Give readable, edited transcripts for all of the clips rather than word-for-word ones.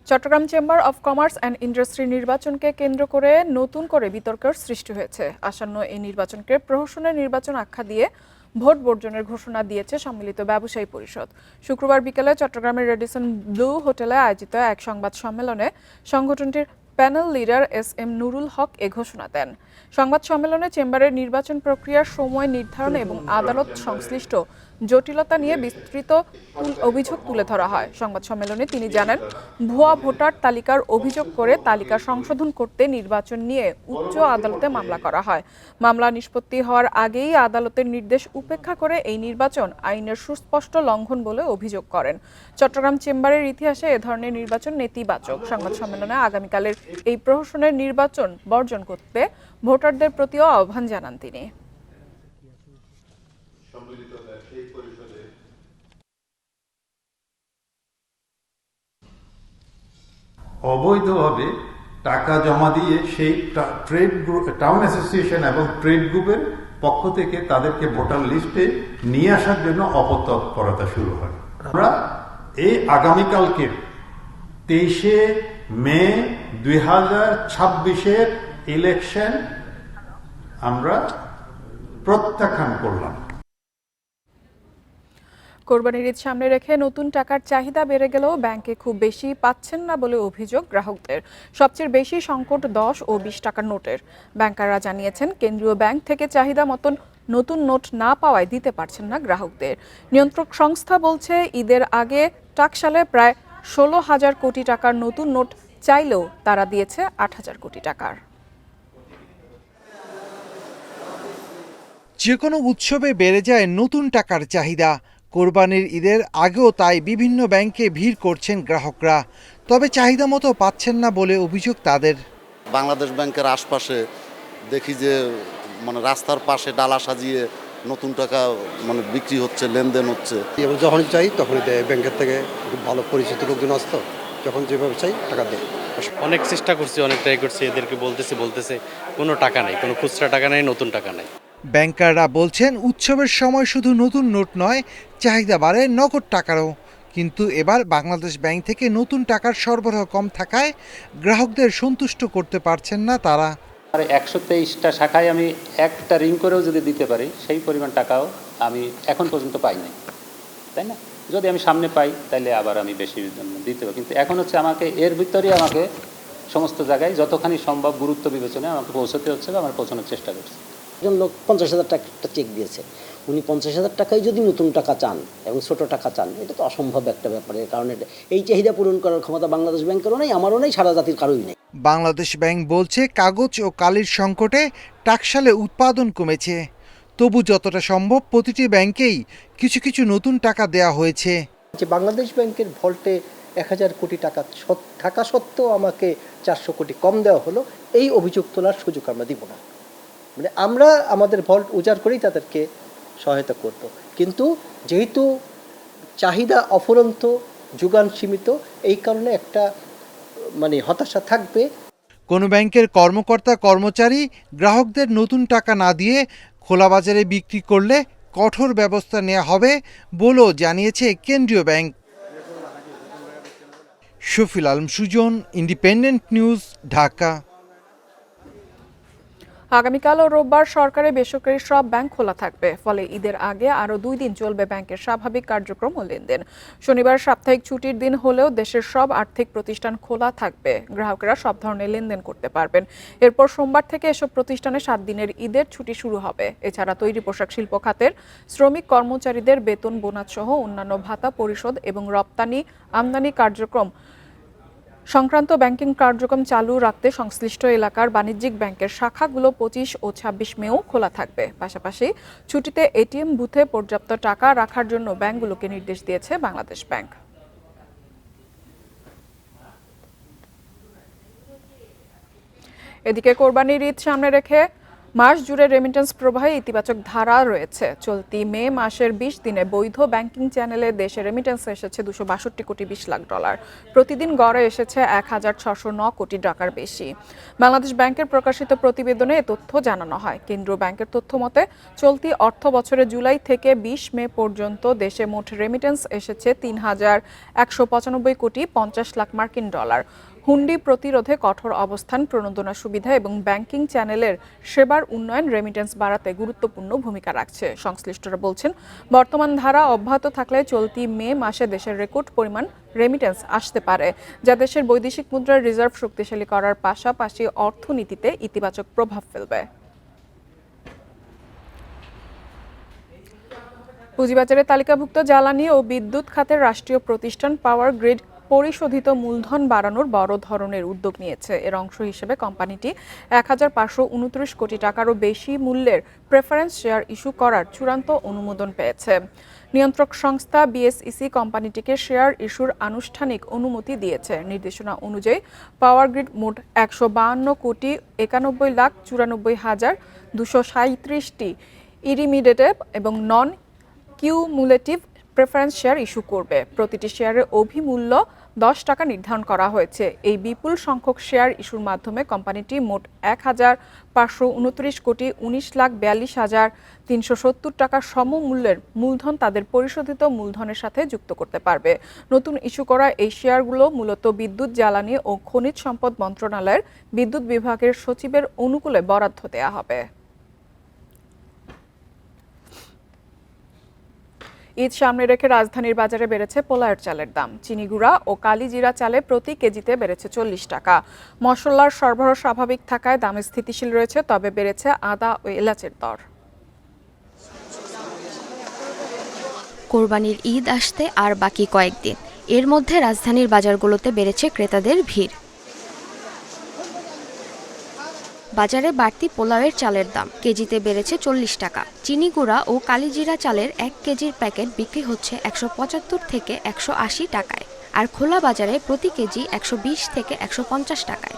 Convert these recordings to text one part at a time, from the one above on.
Chittagong chamber of commerce and industry নির্বাচনকে কেন্দ্র করে নতুন করে বিতর্কের সৃষ্টি হয়েছে। আসন্ন এই নির্বাচনকে প্রহসনের নির্বাচন আখ্যা দিয়ে ভোট বর্জনের ঘোষণা দিয়েছে সম্মিলিত ব্যবসায়ী পরিষদ। শুক্রবার বিকেলে চট্টগ্রামের রেডিসন ব্লু হোটেলে আয়োজিত এক সংবাদ সম্মেলনে সংগঠনটির প্যানেল লিডার এস.এম. নুরুল হক এ ঘোষণা দেন। সংবাদ সম্মেলনে চেম্বারের নির্বাচন প্রক্রিয়ার সময় নির্ধারণ এবং আদালত সংশ্লিষ্ট জটিলতা নিয়ে বিস্তৃত অভিযোগ তুলে ধরা হয়। সংবাদ সম্মেলনে তিনি জানান, ভুয়া ভোটার তালিকার অভিযোগ করে তালিকা সংশোধন করতে নির্বাচন নিয়ে উচ্চ আদালতে মামলা করা হয়। মামলা নিষ্পত্তি হওয়ার আগেই আদালতের নির্দেশ উপেক্ষা করে এই নির্বাচন আইনের সুস্পষ্ট লঙ্ঘন বলে অভিযোগ করেন। চট্টগ্রাম চেম্বারের ইতিহাসে এ ধরনের নির্বাচন নেতিবাচক। সংবাদ সম্মেলনে আগামীকালের এই প্রহসনের নির্বাচন বর্জন করতে ভোটারদের প্রতিও আহ্বান জানান তিনি। অবৈধভাবে টাকা জমা দিয়ে সেই ট্রেড গ্রুপ, টাউন অ্যাসোসিয়েশন এবং ট্রেড গ্রুপের পক্ষ থেকে তাদেরকে ভোটার লিস্টে নিয়ে আসার জন্য অপতৎপরতা শুরু হয়। আমরা এই আগামীকালকে 23শে মে 2026 ইলেকশন আমরা প্রত্যাখ্যান করলাম। কোরবানির ঈদ সামনে রেখে নতুন টাকার চাহিদা বেড়ে গেলেও ব্যাংকে খুব বেশি পাচ্ছেন না বলে অভিযোগ গ্রাহকদের। সবচেয়ে বেশি সংকট 10 ও 20 টাকার নোটের। ব্যাংকাররা জানিয়েছেন, কেন্দ্রীয় ব্যাংক থেকে চাহিদা মতন নতুন নোট না পাওয়ায় দিতে পারছেন না গ্রাহকদের। নিয়ন্ত্রক সংস্থা বলছে, ঈদের আগে টাকশালে প্রায় 16,000 কোটি টাকার নতুন নোট চাইলেও তারা দিয়েছে 8,000 কোটি টাকার। যে কোনো উৎসবে বেড়ে যায় নতুন টাকার চাহিদা। কোরবানির ঈদের আগেও তাই বিভিন্ন ব্যাংকে ভিড় করছেন গ্রাহকরা। তবে চাহিদা মতো পাচ্ছেন না বলে অভিযোগ তাদের। বাংলাদেশ ব্যাংকের আশপাশে দেখি যে রাস্তার পাশে ডালা সাজিয়ে নতুন টাকা বিক্রি হচ্ছে, লেনদেন হচ্ছে। এবং যখন চাই তখনই দেয়। ব্যাংকের থেকে খুব ভালো পরিচিত লোকজন আসতো, যখন যেভাবে চাই টাকা দেয়। অনেক চেষ্টা করছি, অনেক ট্রাই করছি, এদেরকে বলতেছে কোনো টাকা নেই, কোনো খুচরা টাকা নেই, নতুন টাকা নেই। ব্যাংকাররা বলছেন, উৎসবের সময় শুধু নতুন নোট নয়, চাহিদা বাড়ে নগদ টাকারও। কিন্তু এবার বাংলাদেশ ব্যাংক থেকে নতুন টাকার সরবরাহ কম থাকায় গ্রাহকদের সন্তুষ্ট করতে পারছেন না তারা। 123টা শাখায় আমি একটা রিং করেও যদি দিতে পারি, সেই পরিমাণ টাকাও আমি এখন পর্যন্ত পাই নাই, তাই না? যদি আমি সামনে পাই তাহলে আবার আমি বেশি দিতে পারি। কিন্তু এখন হচ্ছে আমাকে এর ভিতরেই আমাকে সমস্ত জায়গায় যতখানি সম্ভব গুরুত্ব বিবেচনায় আমাকে পৌঁছাতে হচ্ছে বা আমার পৌঁছানোর চেষ্টা করছি। একজন লোক 50,000 টাকা একটা চেক দিয়েছে, উনি 50,000 টাকায় যদি নতুন টাকা চান এবং ছোট টাকা চান, এটা তো অসম্ভব একটা ব্যাপারের কারণে এই চাহিদা পূরণ করার ক্ষমতা বাংলাদেশ ব্যাংকেরও নেই, আমারও নেই, সারা জাতির কারোই নেই। বাংলাদেশ ব্যাংক বলছে, কাগজ ও কালির সংকটে টাকশালে উৎপাদন কমেছে। তবু যতটা সম্ভব প্রতিটি ব্যাংকেই কিছু কিছু নতুন টাকা দেয়া হয়েছে। যে বাংলাদেশ ব্যাংকের ভল্টে 1,000 কোটি টাকা থাকা সত্ত্বেও আমাকে 400 কোটি কম দেওয়া হলো, এই অভিযোগ তোলার সুযোগ আমরা দিব না। আমরা আমাদের ভল্ট উজাড় করেই তাদেরকে সহায়তা করব। কিন্তু যেহেতু চাহিদা অফুরন্ত, যোগান সীমিত, এই কারণে একটা হতাশা থাকবে। কোনো ব্যাংকের কর্মকর্তা কর্মচারী গ্রাহকদের নতুন টাকা না দিয়ে খোলা বাজারে বিক্রি করলে কঠোর ব্যবস্থা নেওয়া হবে বলেও জানিয়েছে কেন্দ্রীয় bank. Shafil Alam Sujan, independent news, Dhaka. আগামীকাল ও রোববার সরকারি বেসরকারি সব ব্যাংক খোলা থাকবে। ফলে ঈদের আগে আরও 2 দিন চলবে ব্যাংকের স্বাভাবিক কার্যক্রম ও লেনদেন। শনিবার সাপ্তাহিক ছুটির দিন হলেও দেশের সব আর্থিক প্রতিষ্ঠান খোলা থাকবে। গ্রাহকেরা সব ধরনের লেনদেন করতে পারবেন। এরপর সোমবার থেকে এসব প্রতিষ্ঠানে 7 দিনের ঈদের ছুটি শুরু হবে। এছাড়া তৈরি পোশাক শিল্প খাতের শ্রমিক কর্মচারীদের বেতন, বোনাস সহ অন্যান্য ভাতা পরিশোধ এবং রপ্তানি আমদানি কার্যক্রম সংক্রান্ত ব্যাংকিং কার্যক্রম চালু রাখতে সংশ্লিষ্ট এলাকার বাণিজ্যিক ব্যাংকের শাখাগুলো 25 ও 26 মেও খোলা থাকবে। পাশাপাশি ছুটিতে এটিএম বুথে পর্যাপ্ত টাকা রাখার জন্য ব্যাংকগুলোকে নির্দেশ দিয়েছে বাংলাদেশ ব্যাংক। এদিকে কোরবানির ঈদ সামনে রেখে মাস জুড়ে রেমিটেন্স প্রবাহে ইতিবাচক ধারা রয়েছে। চলতি মে মাসের 20 দিনে বৈধ ব্যাংকিং চ্যানেলে দেশে রেমিটেন্স এসেছে $262 কোটি 20 লাখ। প্রতিদিন গড়ে এসেছে 1609 কোটি টাকার বেশি। বাংলাদেশ ব্যাংকের প্রকাশিত প্রতিবেদনে এ তথ্য জানানো হয়। কেন্দ্রীয় ব্যাংকের তথ্য মতে চলতি অর্থ বছরে জুলাই থেকে 20 মে পর্যন্ত দেশে মোট রেমিটেন্স এসেছে 3195 কোটি 50 লাখ মার্কিন ডলার। হুন্ডি প্রতিরোধে কঠোর অবস্থান, প্রণোদনা সুবিধা এবং ব্যাংকিং চ্যানেলের সেবার উন্নয়ন রেমিটেন্স বাড়াতে গুরুত্বপূর্ণ ভূমিকা রাখছে। সংশ্লিষ্টরা বলছেন, বর্তমান ধারা অব্যাহত থাকলে চলতি মে মাসে দেশের রেকর্ড পরিমাণ রেমিটেন্স আসতে পারে, যা দেশের বৈদেশিক মুদ্রার রিজার্ভ শক্তিশালী করার পাশাপাশি অর্থনীতিতে ইতিবাচক প্রভাব ফেলবে। পুঁজিবাজারে তালিকাভুক্ত জ্বালানি ও বিদ্যুৎ খাতের রাষ্ট্রীয় প্রতিষ্ঠান পাওয়ার গ্রিড পরিশোধিত মূলধন বাড়ানোর বড় ধরনের উদ্যোগ নিয়েছে। এর অংশ হিসেবে কোম্পানিটি 1529 কোটি টাকারও বেশি মূল্যের প্রেফারেন্স শেয়ার ইস্যু করার চূড়ান্ত অনুমোদন পেয়েছে। নিয়ন্ত্রক সংস্থা বিএসইসি কোম্পানিটিকে শেয়ার ইস্যুর আনুষ্ঠানিক অনুমতি দিয়েছে। নির্দেশনা অনুযায়ী পাওয়ার গ্রিড মোট 152 কোটি 91 লাখ 94 হাজার 237টি ইরিমিডেটিভ এবং নন কিউমুলেটিভ প্রেফারেন্স শেয়ার ইস্যু করবে। প্রতিটি শেয়ারের অভিমূল্য 10 টাকা নির্ধারণ করা হয়েছে। এই বিপুল সংখ্যক শেয়ার ইস্যুর মাধ্যমে কোম্পানিটি মোট 1529 কোটি 19 লাখ 42 হাজার 370 টাকা সমমূল্যের মূলধন তাদের পরিশোধিত মূলধনের সাথে যুক্ত করতে পারবে। নতুন ইস্যু করা এই শেয়ারগুলো মূলত বিদ্যুৎ, জ্বালানি ও খনিজ সম্পদ মন্ত্রণালয়ের বিদ্যুৎ বিভাগের সচিবের অনুকূলে বরাদ্দ দেওয়া হবে। ঈদ সামনে রেখে রাজধানীর বাজারে বেড়েছে পোলাওয়ের চালের দাম। চিনি গুঁড়া ও কালিজিরা চালে প্রতি কেজিতে বেড়েছে 40 টাকা। মশলার সরবরাহ স্বাভাবিক থাকায় দামে স্থিতিশীল রয়েছে, তবে বেড়েছে আদা ও এলাচের দর। কোরবানির ঈদ আসতে আর বাকি কয়েকদিন, এর মধ্যে রাজধানীর বাজারগুলোতে বেড়েছে ক্রেতাদের ভিড়। বাজারে বাড়তি পোলাওয়ের চালের দাম, কেজিতে বেড়েছে 40 টাকা। চিনি গুঁড়া ও কালিজিরা চালের 1 কেজির প্যাকেট বিক্রি হচ্ছে 175 থেকে 180 টাকায়, আর খোলা বাজারে প্রতি কেজি 120 থেকে 150 টাকায়।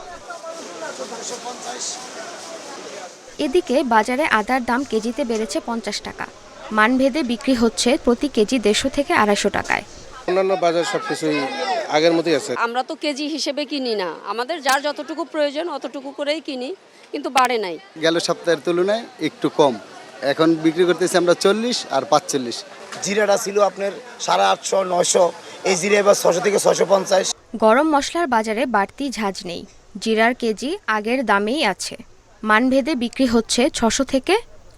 এদিকে বাজারে আদার দাম কেজিতে বেড়েছে 50 টাকা। মানভেদে বিক্রি হচ্ছে প্রতি কেজি 150 থেকে 250 টাকায়। অন্যান্য বাজার সবকিছুই আগের মতোই আছে। আমরা তো কেজি হিসেবে কিনি না, আমাদের যার যতটুকু প্রয়োজন অতটুকু করেই কিনি, কিন্তু বাড়ে নাই। গেল সপ্তাহের তুলনায় একটু কম, এখন বিক্রি করতেছি আমরা 40 আর 45। জিরাটা ছিল আপনার 850 900, এই জিরা এবার 600 থেকে 650। গরম মশলার বাজারে বাড়তি ঝাঁজ নেই, জিরার কেজি আগের দামেই আছে। মানভেদে বিক্রি হচ্ছে 600 থেকে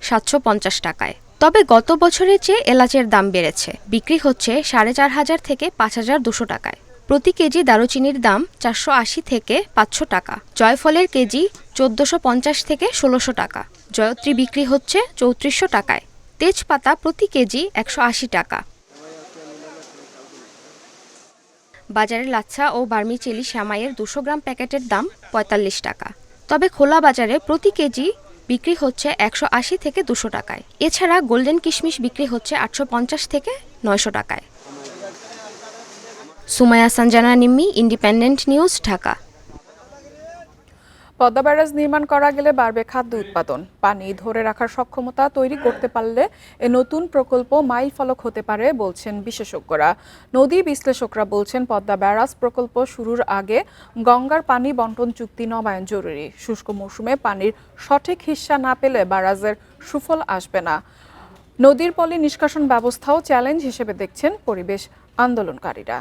750 টাকায়। তবে গত বছরের চেয়ে এলাচের দাম বেড়েছে, বিক্রি হচ্ছে 4500 থেকে 5200 টাকায়। প্রতি কেজি দারুচিনির দাম 480 থেকে 500 টাকা। জয়ফলের কেজি 1450 থেকে 1600 টাকা। জয়ত্রী বিক্রি হচ্ছে 3400 টাকায়। তেজপাতা প্রতি কেজি 180 টাকা। বাজারে লাচ্ছা ও বার্মিচেলি শ্যামাইয়ের 200 গ্রাম প্যাকেটের দাম 45 টাকা। তবে খোলা বাজারে প্রতি কেজি বিক্রি হচ্ছে 180 থেকে 200 টাকায়। এছাড়া গোল্ডেন কিশমিশ বিক্রি হচ্ছে 850 থেকে 900 টাকায়। Sumaiya Sanjana Nimmi, independent news, Dhaka. Padma barrage নির্মাণ করা গেলে বাড়বে খাদ্য উৎপাদন। পানি ধরে রাখার সক্ষমতা তৈরি করতে পারলে এ নতুন প্রকল্প মাইল ফলক হতে পারে বলছেন বিশেষজ্ঞরা। নদী বিশ্লেষকরা বলছেন, পদ্মা ব্যারাজ প্রকল্প শুরুর আগে গঙ্গার পানি বন্টন চুক্তি নবায়ন জরুরি। শুষ্ক মৌসুমে পানির সঠিক হিস্সা না পেলে ব্যারাজের সুফল আসবে না। নদীর পলি নিষ্কাশন ব্যবস্থাও চ্যালেঞ্জ হিসেবে দেখছেন পরিবেশ আন্দোলনকারীরা।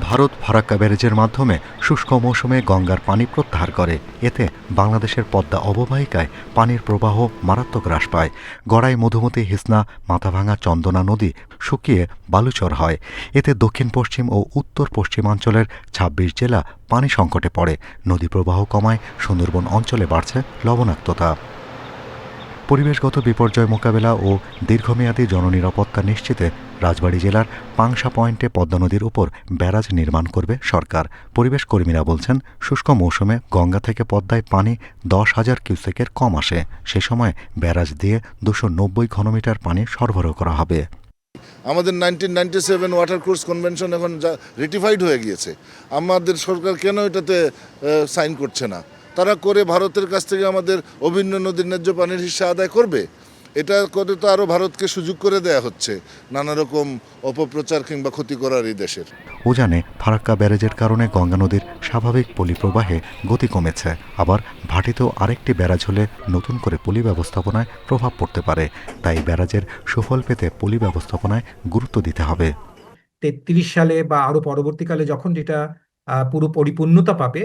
ভারত ফারাক্কা ব্যারেজের মাধ্যমে শুষ্ক মৌসুমে গঙ্গার পানি প্রত্যাহার করে। এতে বাংলাদেশের পদ্মা অববাহিকায় পানির প্রবাহ মারাত্মক হ্রাস পায়। গড়াই, মধুমতি, হিসনা, মাথাভাঙা, চন্দনা নদী শুকিয়ে বালুচর হয়। এতে দক্ষিণ পশ্চিম ও উত্তর পশ্চিমাঞ্চলের 26 জেলা পানি সংকটে পড়ে। নদী প্রবাহ কমায় সুন্দরবন অঞ্চলে বাড়ছে লবণাক্ততা। পরিবেশগত বিপর্যয় মোকাবেলা ও দীর্ঘমেয়াদী জননিরাপত্তা নিশ্চিতে রাজবাড়ী জেলার পাংশা পয়েন্টে পদ্মা নদীর উপর ব্যারাজ নির্মাণ করবে সরকার। পরিবেশ কর্মীরা বলছেন, শুষ্ক মৌসুমে গঙ্গা থেকে পদ্মায় পানি 10,000 কিউসেকের কম আসে। সে সময় ব্যারাজ দিয়ে 290 ঘনমিটার পানি সরবরাহ করা হবে। আমাদের 1997 ওয়াটার কোর্স কনভেনশন এখন রেটিফাইড হয়ে গিয়েছে, আমাদের সরকার কেন এটাতে সাইন করছে না? তারা করে ভারতের কাছ থেকে আমাদের অভিন্ন নদীর ন্যায্য পানির হিস্সা আদায় করবে। এটা করে তো আরও ভারতকে সুযোগ করে দেয়া হচ্ছে নানা রকম অপপ্রচার কিংবা ক্ষতি করার এই দেশের। উজানে ফারাক্কা ব্যারেজের কারণে গঙ্গা নদীর স্বাভাবিক পলি প্রবাহে গতি কমেছে। আবার ভাটিতেও আরেকটি ব্যারাজ হলে নতুন করে পলি ব্যবস্থাপনায় প্রভাব পড়তে পারে। তাই ব্যারাজের সুফল পেতে পলি ব্যবস্থাপনায় গুরুত্ব দিতে হবে। 33 সালে বা আরো পরবর্তীকালে যখন যেটা পুরো পরিপূর্ণতা পাবে,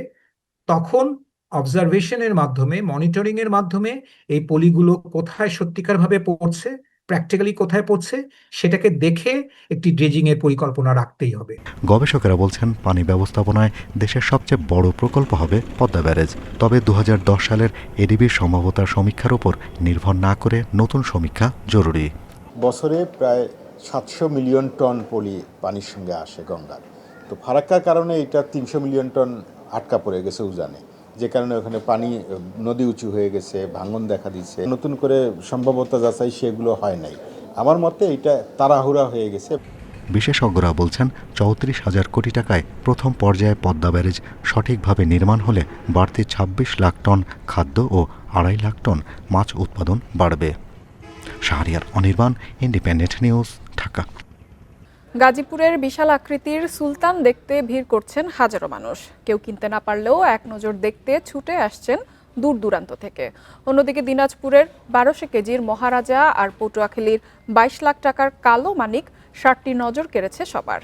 তখন অবজারভেশনের মাধ্যমে, মনিটরিং এর মাধ্যমে এই পলিগুলো কোথায় সত্যিকারভাবে পড়ছে, প্র্যাকটিক্যালি কোথায় পড়ছে, সেটাকে দেখে একটি ড্রেজিং এর পরিকল্পনা রাখতেই হবে। গবেষকেরা বলছেন পানি ব্যবস্থাপনায় দেশের সবচেয়ে বড় প্রকল্প হবে পদ্মা ব্যারেজ। তবে 2010 সালের এডিবির সম্ভাব্যতার সমীক্ষার উপর নির্ভর না করে নতুন সমীক্ষা জরুরি। বছরে প্রায় 700 মিলিয়ন টন পলি পানির সঙ্গে আসে গঙ্গার। তো ফারাক্কার কারণে এটা 300 মিলিয়ন টন আটকা পড়ে গেছে উজানে, যে কারণে ওখানে পানি, নদী উঁচু হয়ে গেছে, ভাঙন দেখা দিচ্ছে। নতুন করে সম্ভাব্যতা যাচাই সেগুলো হয় নাই। আমার মতে এটা তাড়াহুড়া হয়ে গেছে। বিশেষজ্ঞরা বলছেন 34,000 কোটি টাকায় প্রথম পর্যায়ে পদ্মা ব্যারেজ সঠিকভাবে নির্মাণ হলে বাড়তি 26 লাখ টন খাদ্য ও 2.5 লাখ টন মাছ উৎপাদন বাড়বে। Shahriar Anirban, independent news, Dhaka. গাজীপুরের বিশাল আকৃতির সুলতান দেখতে ভিড় করছেন হাজারো মানুষ। কেউ কিনতে না পারলেও এক নজর দেখতে ছুটে আসছেন দূর দূরান্ত থেকে। অন্যদিকে দিনাজপুরের 1200 কেজির মহারাজা আর পটুয়াখালীর 22 লাখ টাকার কালো মানিক শার্টটি নজর কেড়েছে সবার।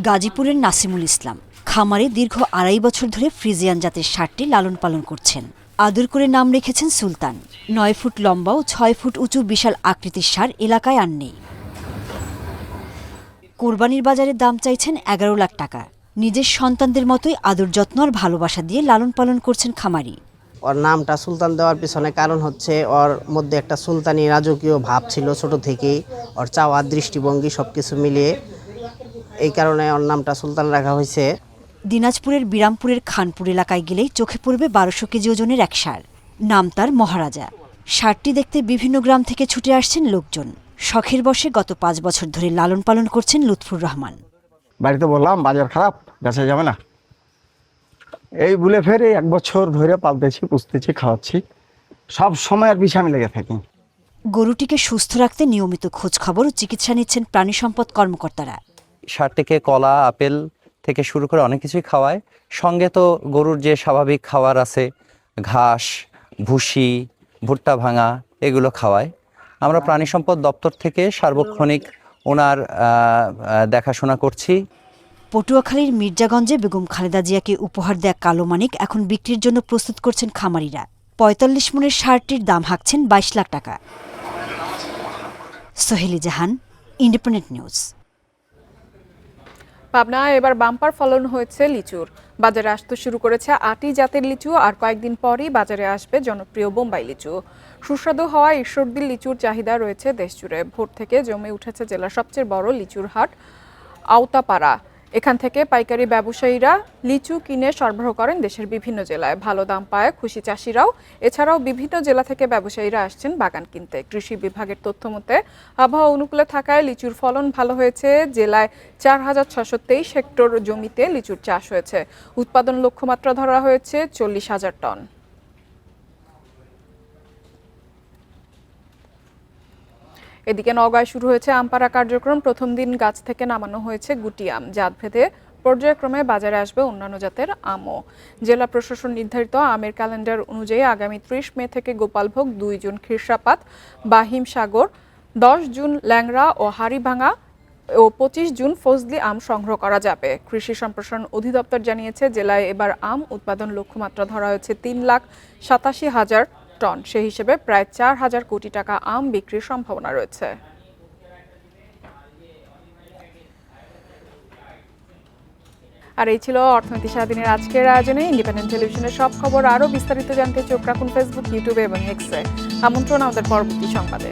গাজীপুরের নাসিমুল ইসলাম খামারে দীর্ঘ 2.5 বছর ধরে ফ্রিজিয়ান জাতের ষাঁড়টি লালন পালন করছেন। আদর করে নাম রেখেছেন সুলতান। 9 ফুট লম্বা ও 6 ফুট উঁচু বিশাল আকৃতির ষাঁড় এলাকায় আর নেই। কোরবানির বাজারে দাম চাইছেন 11 লাখ টাকা। নিজের সন্তানদের মতোই আদর যত্ন আর ভালোবাসা দিয়ে লালন পালন করছেন খামারি। ওর নামটা সুলতান দেওয়ার পিছনে কারণ হচ্ছে ওর মধ্যে একটা সুলতানি রাজকীয় ভাব ছিল ছোট থেকেই। ওর চাওয়ার দৃষ্টিভঙ্গি সবকিছু মিলিয়ে এই কারণে ওর নামটা সুলতান রাখা হয়েছে। দিনাজপুরের বিরামপুরের খানপুর এলাকায় গেলেই চোখে পড়বে 1200 কেজি ওজনের এক ষাঁড়। নাম তার মহারাজা। ষাঁড়টি দেখতে বিভিন্ন গ্রাম থেকে ছুটে আসছেন লোকজন। শখের বশে গত 5 বছর ধরে লালন পালন করছেন লুৎফুর রহমান। বাড়িতে বললাম বাজার খারাপ, বেচা যাবে না, এই বলে ফেরে 1 বছর ধরে পালতেছি, পুষতেছি, খাওয়াচ্ছি, সব সময় আর পিছনে আমি লেগে থাকি। গরুটিকে সুস্থ রাখতে নিয়মিত খোঁজ খবর ও চিকিৎসা নিচ্ছেন প্রাণী সম্পদ কর্মকর্তারা। ষাঁড়টিকে কলা, আপেল থেকে শুরু করে অনেক কিছুই খাওয়ায়। সঙ্গে তো গরুর যে স্বাভাবিক খাবার আছে, ঘাস, ভুসি, ভুট্টা ভাঙা, এগুলো খাওয়ায়। আমরা প্রাণী সম্পদ দপ্তর থেকে সার্বক্ষণিক ওনার দেখাশোনা করছি। পটুয়াখালীর মির্জাগঞ্জে বেগম খালেদা জিয়াকে উপহার দেয়া কালো মানিক এখন বিক্রির জন্য প্রস্তুত করছেন খামারিরা। 45 মনের ষাঁড়টির দাম হাঁকছেন 22 লাখ টাকা। সোহেলি জাহান, ইন্ডিপেন্ডেন্ট নিউজ। পাবনায় এবার বাম্পার ফলন হয়েছে লিচুর। বাজারে আসতে শুরু করেছে 8টি জাতের লিচু। আর কয়েকদিন পরই বাজারে আসবে জনপ্রিয় বোম্বাই লিচু। সুস্বাদু হওয়া ঈশ্বরদীর লিচুর চাহিদা রয়েছে দেশজুড়ে। ভোর থেকে জমে উঠেছে জেলার সবচেয়ে বড় লিচুর হাট আওতাপাড়া। এখান থেকে পাইকারি ব্যবসায়ীরা লিচু কিনে সরবরাহ করেন দেশের বিভিন্ন জেলায়। ভালো দাম পায় খুশি চাষিরাও। এছাড়াও বিভিন্ন জেলা থেকে ব্যবসায়ীরা আসছেন বাগান কিনতে। কৃষি বিভাগের তথ্য মতে আবহাওয়া অনুকূলে থাকায় লিচুর ফলন ভালো হয়েছে। জেলায় 4623 হেক্টর জমিতে লিচুর চাষ হয়েছে। উৎপাদন লক্ষ্যমাত্রা ধরা হয়েছে 40,000 টন। এদিকে নওগাঁয় শুরু হয়েছে আম পাড়া কার্যক্রম। প্রথম দিন গাছ থেকে নামানো হয়েছে গুটি আম। জাতভেদে পর্যায়ক্রমে বাজারে আসবে অন্যান্য জাতের আমও। জেলা প্রশাসন নির্ধারিত আমের ক্যালেন্ডার অনুযায়ী আগামী 30 মে থেকে গোপালভোগ, 2 জুন খিরসাপাত বা হিমসাগর, 10 জুন ল্যাংড়া ও হাড়িভাঙা ও 25 জুন ফজলি আম সংগ্রহ করা যাবে। কৃষি সম্প্রসারণ অধিদপ্তর জানিয়েছে জেলায় এবার আম উৎপাদন লক্ষ্যমাত্রা ধরা হয়েছে 3,87,000 টন। সেই হিসেবে প্রায় 4,000 কোটি টাকা আম বিক্রির সম্ভাবনা রয়েছে। আর এই ছিল অর্থনীতি সারাদিনের আজকের আয়োজনে। ইন্ডিপেন্ডেন্ট টেলিভিশনের সব খবর আরও বিস্তারিত জানতে চোখ রাখুন ফেসবুক, ইউটিউবে এবং এক্সে। আমন্ত্রণ আমাদের পরবর্তী সংবাদে।